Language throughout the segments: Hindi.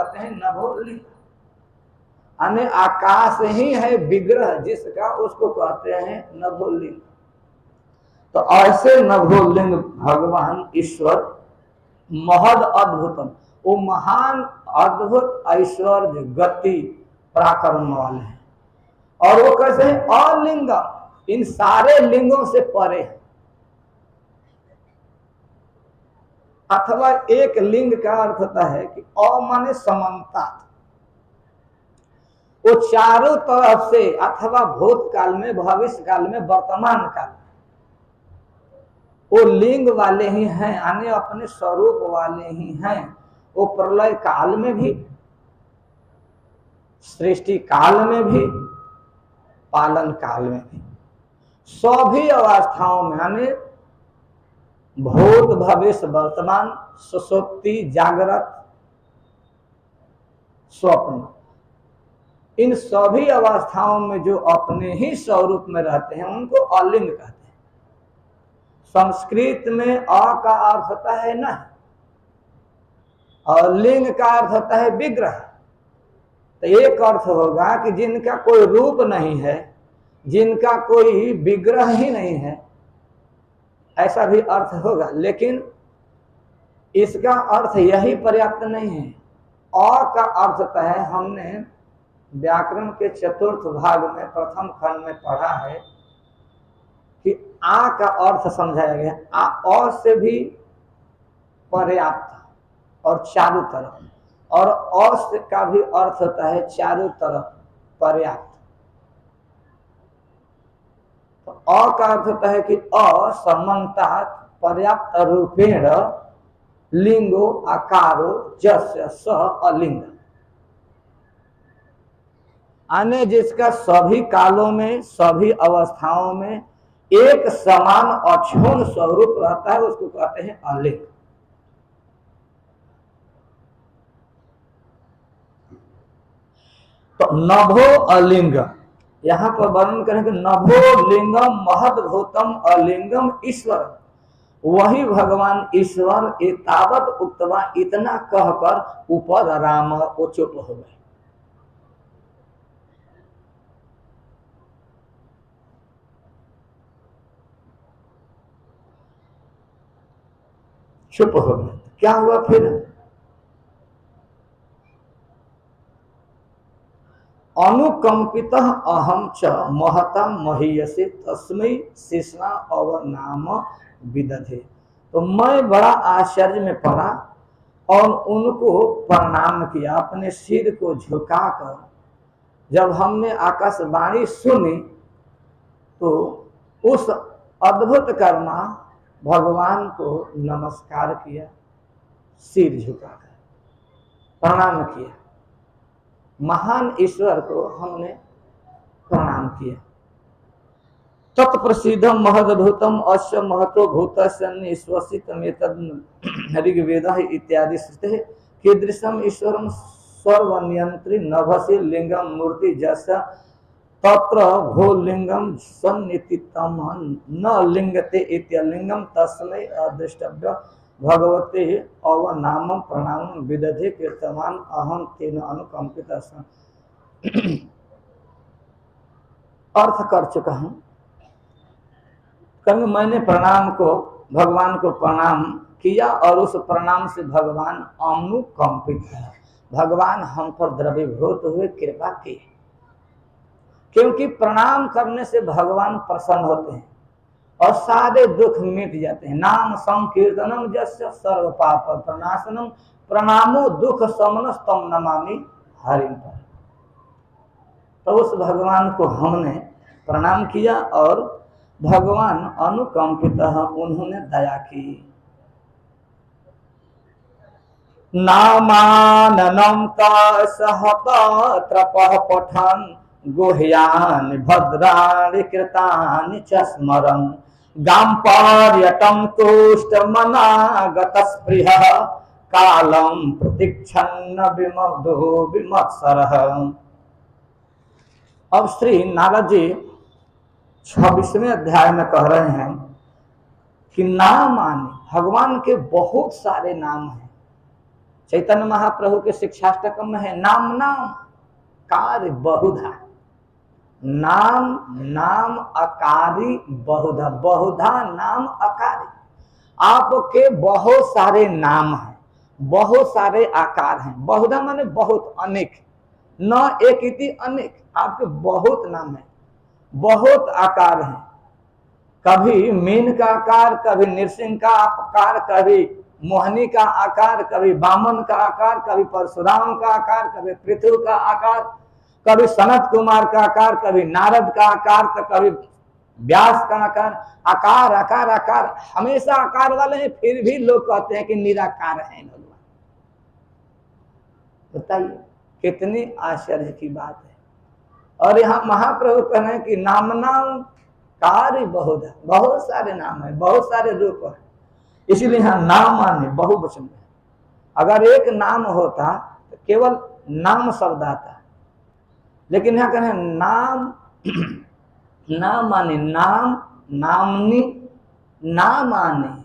कहते हैं नभोलिंग। यानी आकाश ही है विग्रह जिसका, उसको कहते हैं नभोलिंग। तो ऐसे नभोलिंग भगवान ईश्वर महद अद्भुतम, वो महान अद्भुत ऐश्वर्य गति पराक्रम वाले हैं। और वो कैसे हैं? अलिंगम, इन सारे लिंगों से परे है। अथवा एक लिंग का अर्थ होता है कि अ माने समन्ता, वो चारों तरफ से, अथवा भूतकाल में, भविष्य काल में, वर्तमान काल में वो लिंग वाले ही हैं, यानी अपने स्वरूप वाले ही हैं। वो प्रलय काल में भी, सृष्टि काल में भी, पालन काल में भी, सभी अवस्थाओं में, यानी भूत भविष्य वर्तमान, सुषुप्ति जागृत स्वप्न, इन सभी अवस्थाओं में जो अपने ही स्वरूप में रहते हैं उनको अलिंग कहते हैं। संस्कृत में अ का अर्थ होता है न, और लिंग का अर्थ होता है विग्रह। तो एक अर्थ होगा कि जिनका कोई रूप नहीं है, जिनका कोई विग्रह ही नहीं है, ऐसा भी अर्थ होगा। लेकिन इसका अर्थ यही पर्याप्त नहीं है। अ का अर्थ होता है, हमने व्याकरण के चतुर्थ भाग में प्रथम खंड में पढ़ा है कि आ का अर्थ समझाया गया, अ से भी पर्याप्त और चारों तरफ, और अ का भी अर्थ होता है चारों तरफ पर्याप्त। तो अ का अर्थ होता है कि असमन्ता पर्याप्त रूपेण लिंगो आकारो जस्य स अलिंग, आने जिसका सभी कालों में, सभी अवस्थाओं में एक समान अक्षुण स्वरूप रहता है, उसको कहते हैं अलिंग। तो नभो अलिंग, यहां पर वर्णन करेंगे नभो लिंगम महद्भूतम अलिंगम ईश्वर, वही भगवान ईश्वर एतावत उक्तवा, इतना कहकर ऊपर राम वो चुप हो गए। चुप हो गए। क्या हुआ फिर? अनुकंपित अहम च महता महीयसे तस्मै शेषना अवनाम विदधे। तो मैं बड़ा आश्चर्य में पड़ा और उनको प्रणाम किया, अपने सिर को झुकाकर। जब हमने आकाशवाणी सुनी तो उस अद्भुत कर्मा भगवान को नमस्कार किया, सिर झुकाकर प्रणाम किया। महान ईश्वर को हमने प्रणाम किया। तत्प्रसिद्धम महदभूतम अस्य महतो भूतस्य निश्वसितमेतद् ऋग्वेदः इत्यादि श्रुते कीदृशम ईश्वरम सर्वनियंत्री नभसि लिंगम मूर्ति जस्य तत्र भो लिंगम सन्नितितम न लिंगते इत्यलिंगम तस्मै अदृष्टव्य भगवते अवनाम प्रणाम विदधे कीर्तमान अहम तेन अनुकंपित। अर्थ कर चुका हूं। कभी मैंने प्रणाम को, भगवान को प्रणाम किया और उस प्रणाम से भगवान अनुकंपित है। भगवान हम पर द्रवीभूत हुए, कृपा की। क्योंकि प्रणाम करने से भगवान प्रसन्न होते हैं और सारे दुख मिट जाते हैं। नाम संकीर्तनम जस्य सर्व पाप प्रणाशनम प्रणामो दुख समनस तम नमामि हरिम। तो उस भगवान को हमने प्रणाम किया और भगवान अनुकंपित, उन्होंने दया की। नामाननम तपः पठन् गुह्यानि भद्राणि कृतानि च स्मरन् गाम्पार्यटं तुष्टमनागतस्पृहः कालं प्रतीक्षन्न विमग्धो विमत्सरः। अब श्री नारद जी 26वें अध्याय में कह रहे हैं कि नाम आने, भगवान के बहुत सारे नाम हैं। चैतन्य महाप्रभु के शिक्षाष्टकम में है, नाम नाम कार्य बहुधा, नाम नाम अकारी बहुधा, बहुधा नाम अकारी। आपके बहुत सारे नाम हैं, बहुत सारे आकार हैं। बहुधा माने बहुत, अनेक, न एक इति अनेक, आपके बहुत नाम है, बहुत आकार हैं। कभी मीन का आकार, कभी नृसिंह का आकार, कभी मोहनी का आकार, कभी बामन का आकार, कभी परशुराम का आकार, कभी पृथु का आकार, कभी सनत कुमार का आकार, कभी नारद का आकार, तो कभी व्यास का आकार। आकार आकार आकार, हमेशा आकार वाले हैं, फिर भी लोग कहते हैं कि निराकार है भगवान। बताइए कितनी आश्चर्य की बात है। और यहाँ महाप्रभु कह रहे हैं कि नाम नाम कार्य बहुत है, बहुत सारे नाम है, बहुत सारे रूप है, इसीलिए यहाँ नाम माने बहुवचन में। अगर एक नाम होता तो केवल नाम शब्द आता, लेकिन यहाँ कहें नाम नाम माने नाम, नामनी, नाम माने।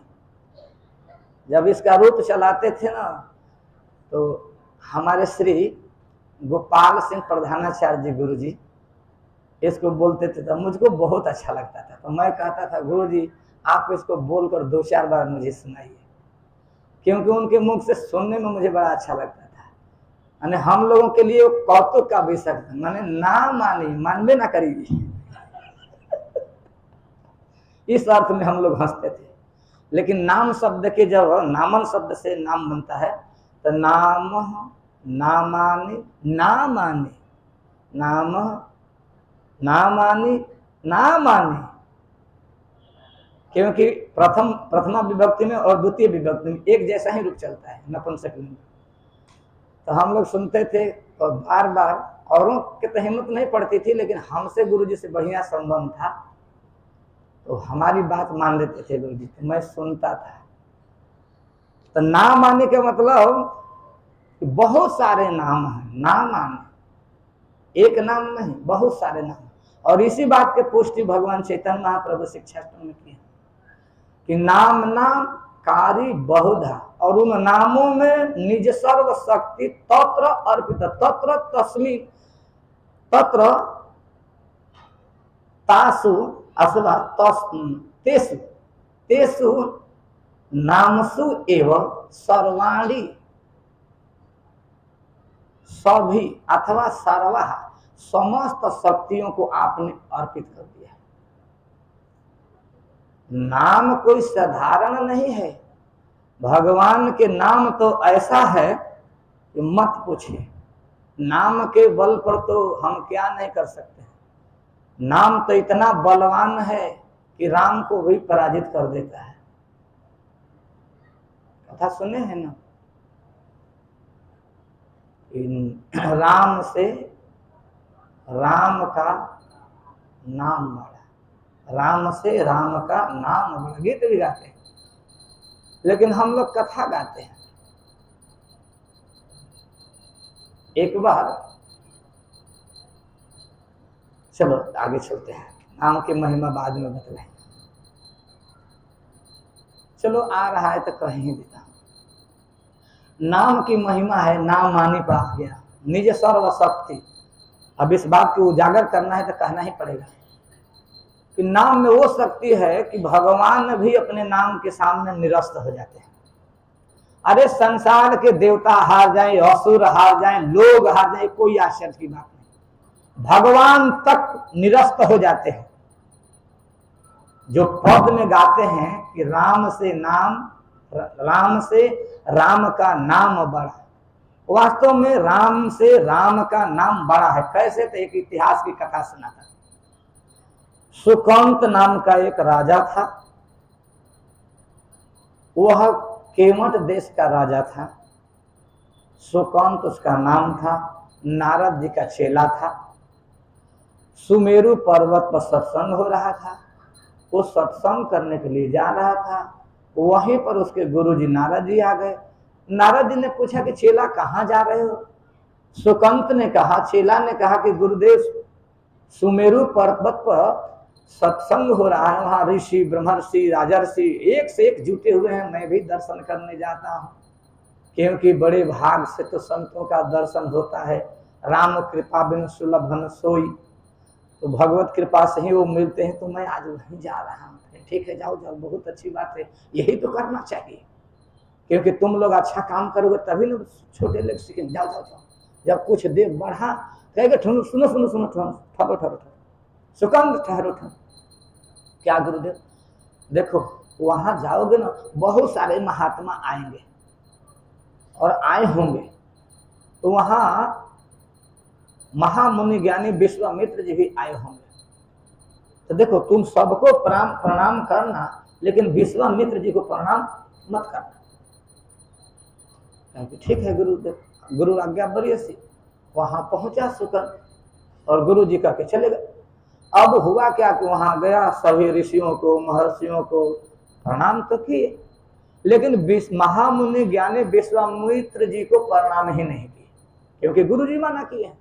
जब इसका रूप चलाते थे ना, तो हमारे श्री गोपाल सिंह प्रधानाचार्य जी गुरु जी इसको बोलते थे, तो मुझको बहुत अच्छा लगता था। तो मैं कहता था गुरु जी आप इसको बोलकर 2-4 बार मुझे सुनाइए, क्योंकि उनके मुख से सुनने में मुझे बड़ा अच्छा लगता था। यानी हम लोगों के लिए कौतुक का विषय था, माने ना मानी, मानवे ना करिए इस अर्थ में हम लोग हंसते थे। लेकिन नाम शब्द के जब नामन शब्द से नाम बनता है तो नाम नामानि नामानि, नाम नामानि नामानि, क्योंकि प्रथमा विभक्ति में और द्वितीय विभक्ति में एक जैसा ही रूप चलता है नपुंसक लिंग। तो हम लोग सुनते थे और बार बार, औरों के तो हिम्मत नहीं पड़ती थी, लेकिन हमसे गुरुजी से बढ़िया संबंध था, तो हमारी बात मान लेते थे गुरुजी। तो मैं सुनता था। तो नाम आने का मतलब बहुत सारे नाम हैं, नाम आने, एक नाम नहीं, बहुत सारे नाम। और इसी बात के पुष्टि भगवान चैतन्य महाप्रभु शिक्षाष्टक में की कि नाम नाम कारी बहुधा, और उन नामों में निज सर्व शक्ति तत्र अर्पित, तत्र तस्मी, तत्र तासु अथवा तेसु तेसु नामसु एवं सर्वाणी, सभी अथवा सर्वा, समस्त शक्तियों को आपने अर्पित कर दिया। नाम कोई साधारण नहीं है, भगवान के नाम तो ऐसा है कि मत पूछिए। नाम के बल पर तो हम क्या नहीं कर सकते। नाम तो इतना बलवान है कि राम को भी पराजित कर देता है। कथा सुने हैं ना, राम से राम का नाम बड़ा, राम से राम का नाम बड़ा, गीत भी गाते हैं, लेकिन हम लोग कथा गाते हैं। एक बार, चलो आगे चलते हैं, नाम की महिमा बाद में बतलाएंगे। चलो आ रहा है तो कह ही देता हूं। नाम की महिमा है, नाम मानी पा गया, निज सर्वशक्ति। अब इस बात को उजागर करना है तो कहना ही पड़ेगा कि नाम में वो शक्ति है कि भगवान भी अपने नाम के सामने निरस्त हो जाते हैं। अरे संसार के देवता हार जाए, असुर हार जाए, लोग हार जाए, कोई आश्चर्य की बात नहीं, भगवान तक निरस्त हो जाते हैं। जो पद में गाते हैं कि राम से राम का नाम बड़ा, वास्तव में राम से राम का नाम बड़ा है। कैसे? तो एक इतिहास की कथा सुनाता। सुकंत नाम का एक राजा था, वह केमट देश का राजा था। सुकंत उसका नाम था, नारद जी का चेला था। सुमेरु पर्वत पर सत्संग हो रहा था, वो सत्संग करने के लिए जा रहा था। वहीं पर उसके गुरुजी नारद जी आ गए। नारद जी ने पूछा कि चेला कहाँ जा रहे हो? सुकंत ने कहा, चेला ने कहा कि गुरुदेव सुमेरु पर्वत पर सत्संग हो रहा है, वहां ऋषि ब्रह्मर्षि राजर्षि एक से एक जुटे हुए हैं, मैं भी दर्शन करने जाता हूं। क्योंकि बड़े भाग से तो संतों का दर्शन होता है। राम कृपा बिन सुलभ न सोई, तो भगवत कृपा से ही वो मिलते हैं। तो मैं आज वहीं जा रहा हूँ। ठीक है, जाओ जाओ, बहुत अच्छी बात है, यही तो करना चाहिए, क्योंकि तुम लोग अच्छा काम करोगे तभी लोग छोटे लोग सीखेंगे। जाओ जाओ जाओ। जब कुछ देर बढ़ा कहेगा सुनो सुनो सुनो सुनो, ठहरो ठहरो ठहरो, सुकंद ठहरो ठहरो। क्या गुरुदेव? देखो वहां जाओगे ना, बहुत सारे महात्मा आएंगे और आए होंगे, तो वहां महामुनि ज्ञानी विश्वामित्र जी भी आए होंगे। तो देखो तुम सबको प्रणाम करना, लेकिन विश्वामित्र जी को प्रणाम मत करना। ठीक है गुरुदेव, गुरु आज्ञा बड़ी सी। वहां पहुंचा सुकन और गुरु जी का के चले गए। अब हुआ क्या कि वहां गया, सभी ऋषियों को महर्षियों को प्रणाम तो किए, लेकिन महामुनि ज्ञानी विश्वामित्र जी को प्रणाम ही नहीं किए, क्योंकि गुरु जी माना किए।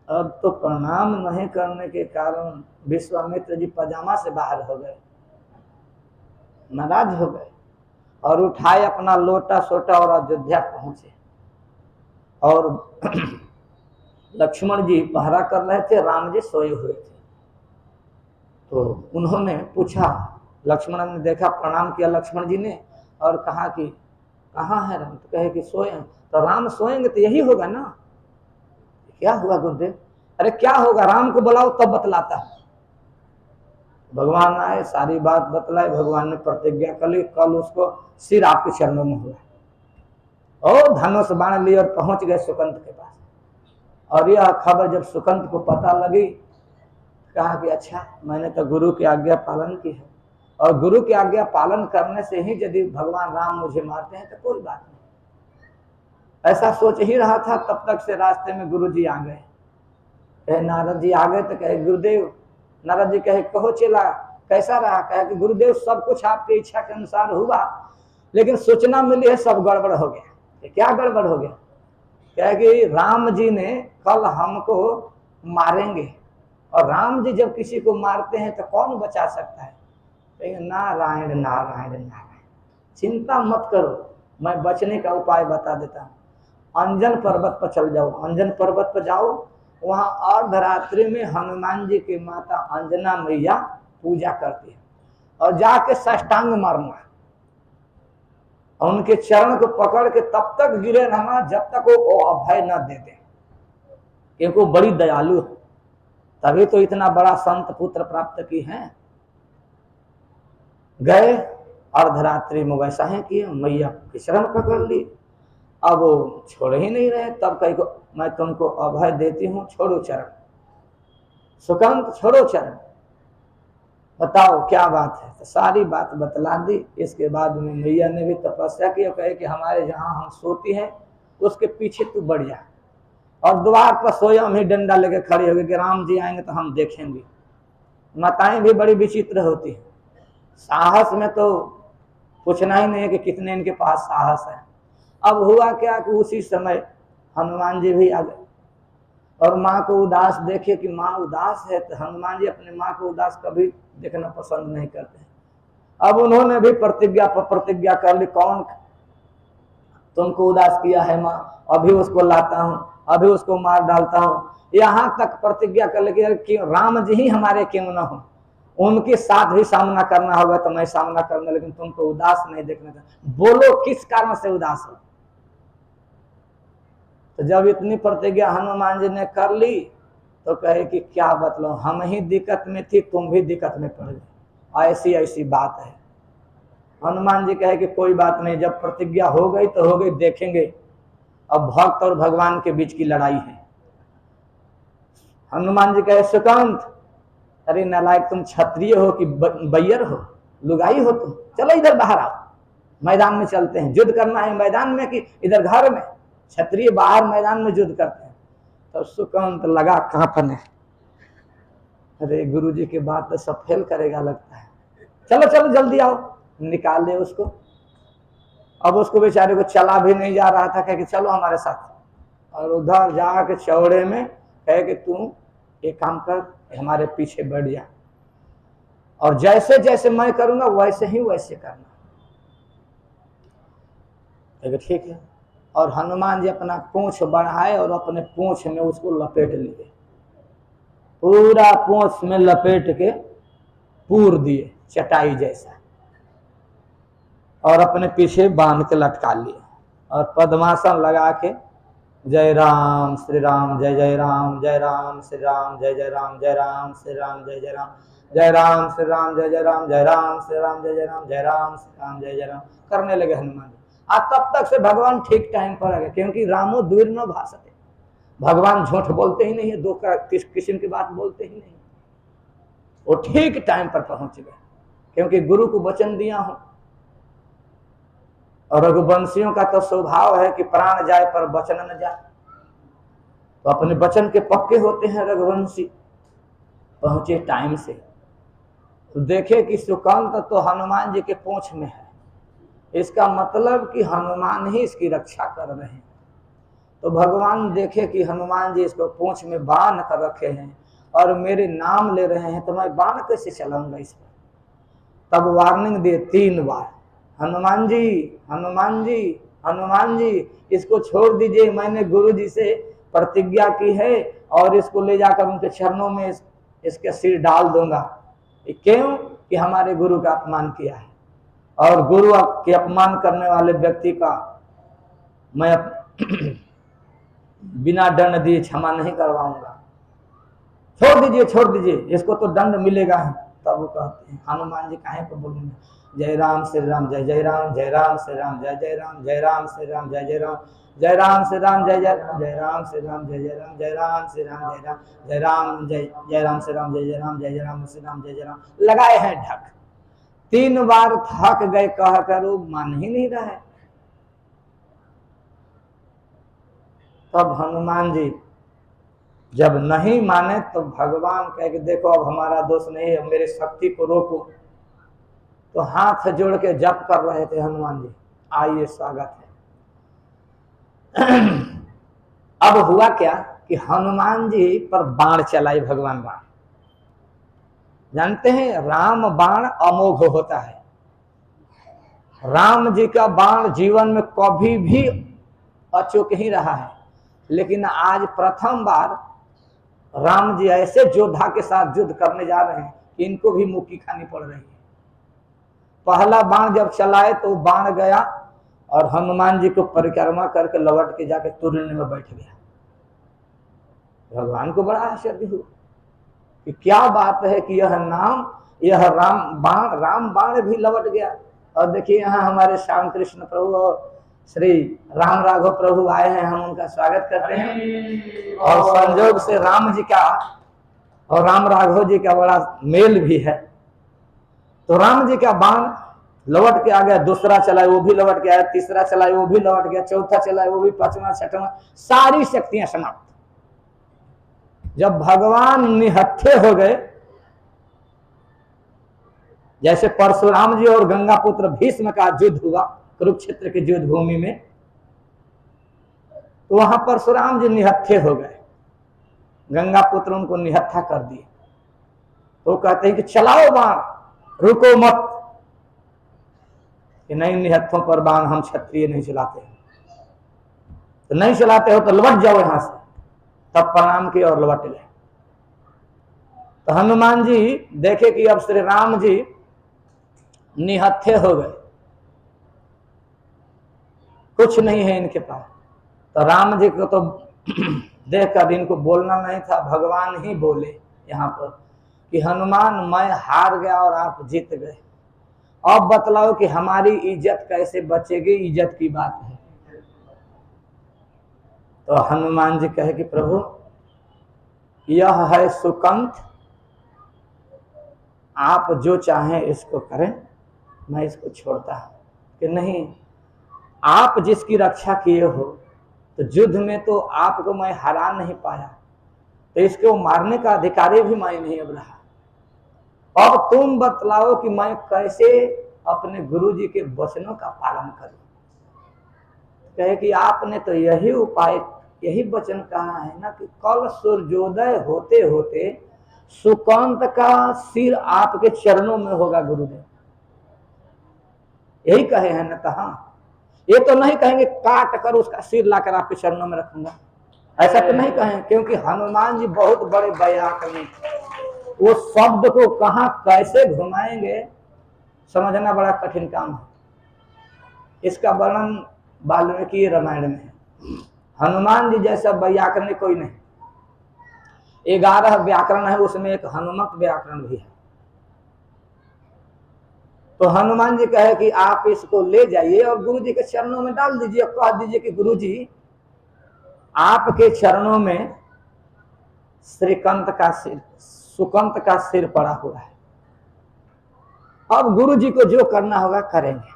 अब तो प्रणाम नहीं करने के कारण विश्वामित्र जी पजामा से बाहर हो गए, नाराज हो गए और उठाए अपना लोटा सोटा और अयोध्या पहुंचे। और लक्ष्मण जी पहरा कर रहे थे, राम जी सोए हुए थे। तो उन्होंने पूछा, लक्ष्मण ने देखा, प्रणाम किया लक्ष्मण जी ने और कहा कि कहाँ है राम? तो कहे कि सोए हैं। तो राम सोएंगे तो यही होगा ना। क्या हुआ गुरुदेव? अरे क्या होगा, राम को बुलाओ तब बतलाता है। भगवान आए, सारी बात बतलाई। भगवान ने प्रतिज्ञा कर ली, कल उसको सिर आपके चरणों में हुआ। और धनुष बाण लिए और पहुंच गए सुकंत के पास। और यह खबर जब सुकंत को पता लगी, कहा कि अच्छा, मैंने तो गुरु की आज्ञा पालन की है, और गुरु की आज्ञा पालन करने से ही यदि भगवान राम मुझे मारते हैं तो कोई बात नहीं। ऐसा सोच ही रहा था, तब तक से रास्ते में गुरु जी आ गए। कहे नारद जी आ गए तो कहे गुरुदेव, नारद जी कहे कहो चला कैसा रहा? कहे कि गुरुदेव सब कुछ आपकी इच्छा के अनुसार हुआ, लेकिन सूचना मिली है सब गड़बड़ हो गया। क्या गड़बड़ हो गया? कहे कि राम जी ने कल हमको मारेंगे, और राम जी जब किसी को मारते हैं तो कौन बचा सकता है? नारायण नारायण नारायण, चिंता मत करो, मैं बचने का उपाय बता देता हूँ। अंजन पर्वत पर चल जाओ, अंजन पर्वत पर जाओ, वहां अर्धरात्रि में हनुमान जी की माता अंजना मैया पूजा करती है, और जाके साष्टांग मारना, उनके चरण को पकड़ के तब तक गिरे रहना जब तक वो अभय न दे दे, क्योंकि वो बड़ी दयालु है, तभी तो इतना बड़ा संत पुत्र प्राप्त की है। गए अर्धरात्रि में वैसा है कि मैया की शरण पकड़ ली। अब वो छोड़ ही नहीं रहे, तब कहीं को मैं तुमको अभय देती हूँ, छोड़ो चरण, सुकंत छोड़ो चरण, बताओ क्या बात है? तो सारी बात बतला दी। इसके बाद में मैया ने भी तपस्या की और कहे कि हमारे जहाँ हम सोती हैं उसके पीछे तू बढ़ जा, और द्वार पर स्वयं ही डंडा लेके खड़ी होगी कि राम जी आएंगे तो हम देखेंगे। माताएं भी बड़ी विचित्र होती है, साहस में तो पूछना ही नहीं है कि कितने इनके पास साहस है। अब हुआ क्या कि उसी समय हनुमान जी भी आ गए, और माँ को उदास देखे कि माँ उदास है, तो हनुमान जी अपने माँ को उदास कभी देखना पसंद नहीं करते। अब उन्होंने भी प्रतिज्ञा पर प्रतिज्ञा कर ली, कौन तुमको उदास किया है माँ, अभी उसको लाता हूँ, अभी उसको मार डालता हूँ। यहाँ तक प्रतिज्ञा कर ली कि राम जी ही हमारे क्यों ना हो, उनके साथ भी सामना करना होगा तो मैं सामना करूंगा, लेकिन तुमको उदास नहीं देखना था। बोलो किस कारण से उदास हो? तो जब इतनी प्रतिज्ञा हनुमान जी ने कर ली तो कहे कि क्या बतलाऊं, हम ही दिक्कत में थी, तुम भी दिक्कत में पड़ गए, ऐसी ऐसी बात है। हनुमान जी कहे कि कोई बात नहीं, जब प्रतिज्ञा हो गई तो हो गई, देखेंगे। अब भक्त और भगवान के बीच की लड़ाई है। हनुमान जी कहे सुकांत, अरे नालायक, तुम क्षत्रिय हो कि बैयर हो, लुगाई हो तुम? चलो इधर बाहर आओ, मैदान में चलते हैं, युद्ध करना है मैदान में कि इधर घर में? क्षत्रिय बाहर मैदान में युद्ध करते हैं। तो सुकांत लगा कांपने, अरे गुरु जी की बात तो सब फेल करेगा लगता है, चलो चलो जल्दी आओ, निकाले उसको। अब उसको बेचारे को चला भी नहीं जा रहा था, कहे कि चलो हमारे साथ, और उधर जाके चौड़े में कहे कि तू एक काम कर, हमारे पीछे बैठ जा। और जैसे जैसे मैं करूंगा वैसे ही वैसे करना। ठीक है। और हनुमान जी अपना पूंछ बढ़ाए और अपने पूंछ में उसको लपेट लिए, पूरा पूंछ में लपेट के पूर दिए चटाई जैसा, और अपने पीछे बांध के लटका लिए और पद्मासन लगा के जय राम श्री राम जय जय राम, जय राम श्री राम जय जय राम, जय राम श्री राम जय जय राम, जय राम श्री राम जय जय राम, जय राम श्री राम जय जय राम, जय राम श्री राम जय जय राम करने लगे हनुमान जी। तब तक से भगवान ठीक टाइम पर आ गए, क्योंकि रामो दूर न भाषते, भगवान झूठ बोलते ही नहीं है, दो किस्म की बात बोलते ही नहीं, वो ठीक टाइम पर पहुंच गए, क्योंकि गुरु को वचन दिया हूं। और रघुवंशियों का तो स्वभाव है कि प्राण जाए पर वचन न जाए, तो अपने वचन के पक्के होते हैं रघुवंशी। पहुंचे टाइम से तो देखे कि सुकांत तो हनुमान जी के पूंछ में है, इसका मतलब कि हनुमान ही इसकी रक्षा कर रहे हैं। तो भगवान देखे कि हनुमान जी इसको पूंछ में बांध कर रखे हैं और मेरे नाम ले रहे हैं, तो मैं बांध कैसे चलाऊंगा इस पर। तब वार्निंग दिए 3 बार, हनुमान जी हनुमान जी हनुमान जी, इसको छोड़ दीजिए, मैंने गुरु जी से प्रतिज्ञा की है और इसको ले जाकर उनके चरणों में इसके सिर डाल दूंगा। क्यों? कि हमारे गुरु का अपमान किया है, और गुरु के अपमान करने वाले व्यक्ति का मैं बिना दंड दिए क्षमा नहीं करवाऊंगा, छोड़ दीजिए, इसको तो दंड मिलेगा ही। तब वो कहते हैं हनुमान जी काहे को बोलेंगे, जय राम श्री राम जय जय राम, जय राम श्री राम जय जय राम, जय राम श्री राम जय जय राम, जय राम श्री राम जय जय राम, जय राम श्री राम जय जय राम, जय राम श्री राम जय राम, जय राम जय राम श्री राम जय जय राम, जय जय राम श्री राम जय जय राम लगाए हैं ढक। 3 बार थक गए कह कर वो मान ही नहीं रहे। तब हनुमान जी जब नहीं माने तो भगवान कहे कि देखो अब हमारा दोष नहीं है, मेरे शक्ति को रोको। तो हाथ जोड़ के जप कर रहे थे हनुमान जी, आइए स्वागत है। अब हुआ क्या कि हनुमान जी पर बाण चलाई भगवान राम। जानते हैं राम बाण अमोघ होता है, राम जी का बाण जीवन में कभी भी अचूक ही रहा है, लेकिन आज प्रथम बार राम जी ऐसे योद्धा के साथ युद्ध करने जा रहे हैं कि इनको भी मुक्की खानी पड़ रही है। पहला बाण जब चलाए तो बाण गया और हनुमान जी को परिक्रमा करके लौट के जाके तुरने में बैठ गया। भगवान को बड़ा आश्चर्य हुआ कि क्या बात है कि यह राम बाण भी लौट गया। और देखिए यहाँ हमारे श्याम कृष्ण प्रभु और श्री राम राघव प्रभु आए हैं, हम उनका स्वागत करते हैं। और संयोग से राम जी का और राम राघव जी का बड़ा मेल भी है। तो राम जी का बाण लौट के आ गया, दूसरा चलाए वो भी लौट के आया, तीसरा चलाए वो भी लौट गया, चौथा चलाए वो भी, पांचवा छठवां, सारी शक्तियां समाप्त। जब भगवान निहत्थे हो गए, जैसे परशुराम जी और गंगा पुत्र भीष्म का युद्ध हुआ कुरुक्षेत्र के युद्ध भूमि में, तो वहां परशुराम जी निहत्थे हो गए, गंगा पुत्र उनको निहत्था कर दिए। तो कहते हैं कि चलाओ बाण, रुको मत, कि नहीं निहत्थों पर बाण हम क्षत्रिय नहीं चलाते, तो नहीं चलाते हो तो लौट जाओ यहां से। तब प्रणाम किए और लौट गए। तो हनुमान जी देखे कि अब श्री राम जी निहत्थे हो गए, कुछ नहीं है इनके पास। तो राम जी को तो देखकर इनको बोलना नहीं था, भगवान ही बोले यहाँ पर कि हनुमान मैं हार गया और आप जीत गए, अब बतलाओ कि हमारी इज्जत कैसे बचेगी, इज्जत की बात है। तो हनुमान जी कहे कि प्रभु यह है सुकंठ, आप जो चाहें इसको करें, मैं इसको छोड़ता कि नहीं। आप जिसकी रक्षा किए हो, तो युद्ध में तो आपको मैं हरा नहीं पाया, तो इसको मारने का अधिकारी भी मैं नहीं अब रहा। अब तुम बतलाओ कि मैं कैसे अपने गुरु जी के वचनों का पालन करूं। कहे कि आपने तो यही वचन कहा है ना कि कल सूर्योदय होते होते सुकांत का सिर आपके चरणों में होगा गुरुदेव, यही कहे हैं न कहा। ये तो नहीं कहेंगे काट कर उसका सिर लाकर आपके चरणों में रखूंगा, ऐसा तो नहीं कहें, क्योंकि हनुमान जी बहुत बड़े व्याकरणी, वो शब्द को कहां कैसे घुमाएंगे समझना बड़ा कठिन काम है। इसका वर्णन वाल्मीकि रामायण में है। हनुमान जी जैसा व्याकरण कोई नहीं। 11 व्याकरण है, उसमें एक हनुमत व्याकरण भी है। तो हनुमान जी कहे कि आप इसको ले जाइए और गुरु जी के चरणों में डाल दीजिए, कह दीजिए कि गुरु जी आपके चरणों में श्रीकांत का सिर, सुकांत का सिर पड़ा हुआ है, अब गुरु जी को जो करना होगा करेंगे,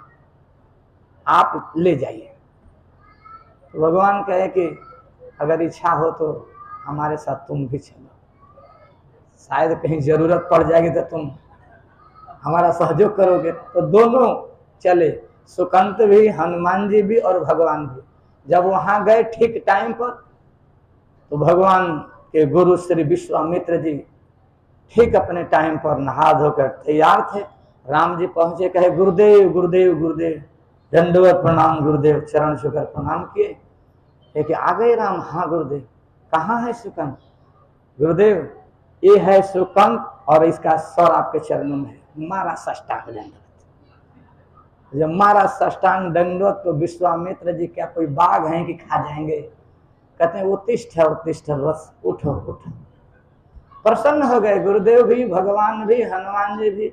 आप ले जाइए। तो भगवान कहे कि अगर इच्छा हो तो हमारे साथ तुम भी चलो, शायद कहीं जरूरत पड़ जाएगी तो तुम हमारा सहयोग करोगे। तो दोनों चले, सुकांत भी, हनुमान जी भी और भगवान भी। जब वहां गए ठीक टाइम पर, तो भगवान के गुरु श्री विश्वामित्र जी ठीक अपने टाइम पर नहा धोकर तैयार थे। राम जी पहुंचे, कहे गुरुदेव गुरुदेव गुरुदेव, दंडवत प्रणाम गुरुदेव, चरण छूकर प्रणाम किए। कि आ गए राम? हाँ गुरुदेव। कहाँ है सुकांत? गुरुदेव ये है सुकांत और इसका सर आपके चरणों में है, मारा साष्टांग दंडवत। जब मारा साष्टांग दंडवत तो विश्वामित्र जी क्या कोई बाघ हैं कि खा जाएंगे? कहते हैं उत्तिष्ठ बस उठो उठो। प्रसन्न हो गए गुरुदेव भी, भगवान भी, हनुमान जी भी।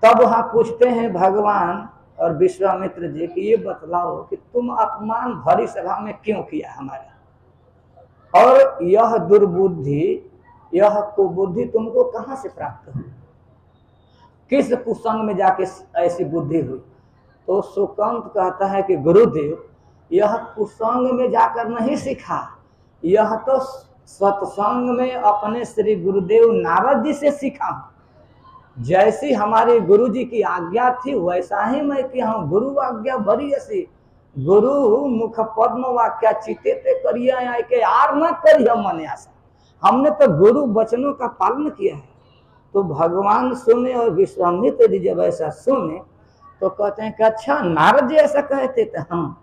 तब वहां पूछते हैं भगवान और विश्वामित्र जी कि ये बतलाओ कि तुम अपमान भरी सभा में क्यों किया हमारा, और यह दुर्बुद्धि, यह कुबुद्धि तुमको कहां से प्राप्त हुई, किस कुसंग में जाके ऐसी बुद्धि हुई? तो सुकांत कहता है कि गुरुदेव यह कुसंग में जाकर नहीं सीखा, यह तो सत्संग में अपने श्री गुरुदेव नारद जी से सीखा हूं। जैसी हमारी गुरु जी की आज्ञा थी वैसा ही मैं किया हूं। गुरु आज्ञा बड़ी ऐसी, गुरु मुख पद्म वाक्या चिते ते करिए आए के आर न करिए मन आशा। हमने तो गुरु वचनों का पालन किया है। तो भगवान सुने और विश्वामित्र जी जब ऐसा सुने तो कहते हैं कि अच्छा नारद जी ऐसा कहते थे? हाँ।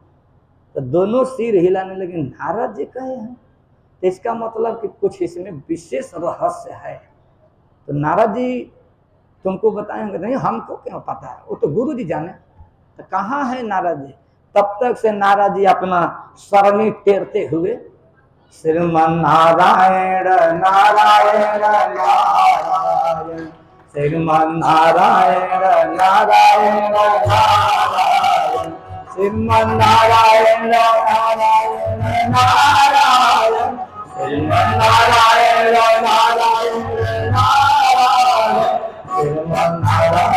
तो दोनों सिर हिलाने लगे, नारद जी कहे हैं तो इसका मतलब कि कुछ इसमें विशेष रहस्य है। तो नारद जी तुमको बताएंगे? नहीं हमको क्यों पता है, वो तो गुरु जी जाने। तो कहाँ है नारद जी? तब तक से नारद जी अपना सरणी टेरते हुए श्रीमन नारायण नारायण नारायण, श्रीमन नारायण नारायण नारायण, श्रीमन नारायण नारायण नारायण, श्रीमन नारायण नारायण नारायण, श्रीमन नारायण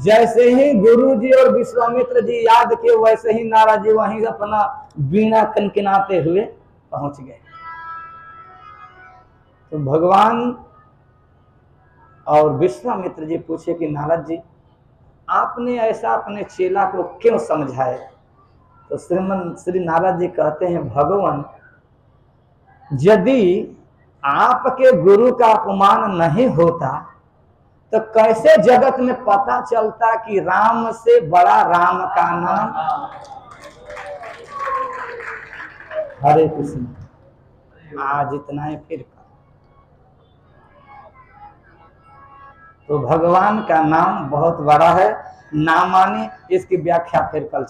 जैसे ही गुरु जी और विश्वामित्र जी याद किए, वैसे ही नारद जी वहीं अपना वीणा कनकनाते हुए पहुंच गए। तो भगवान और विश्वामित्र जी पूछे कि नारद जी आपने ऐसा अपने चेला को क्यों समझाए? तो श्री नारद जी कहते हैं भगवान यदि आपके गुरु का अपमान नहीं होता तो कैसे जगत में पता चलता कि राम से बड़ा राम का नाम। हरे कृष्ण। आज इतना है, फिर तो भगवान का नाम बहुत बड़ा है, ना माने इसकी व्याख्या फिर कल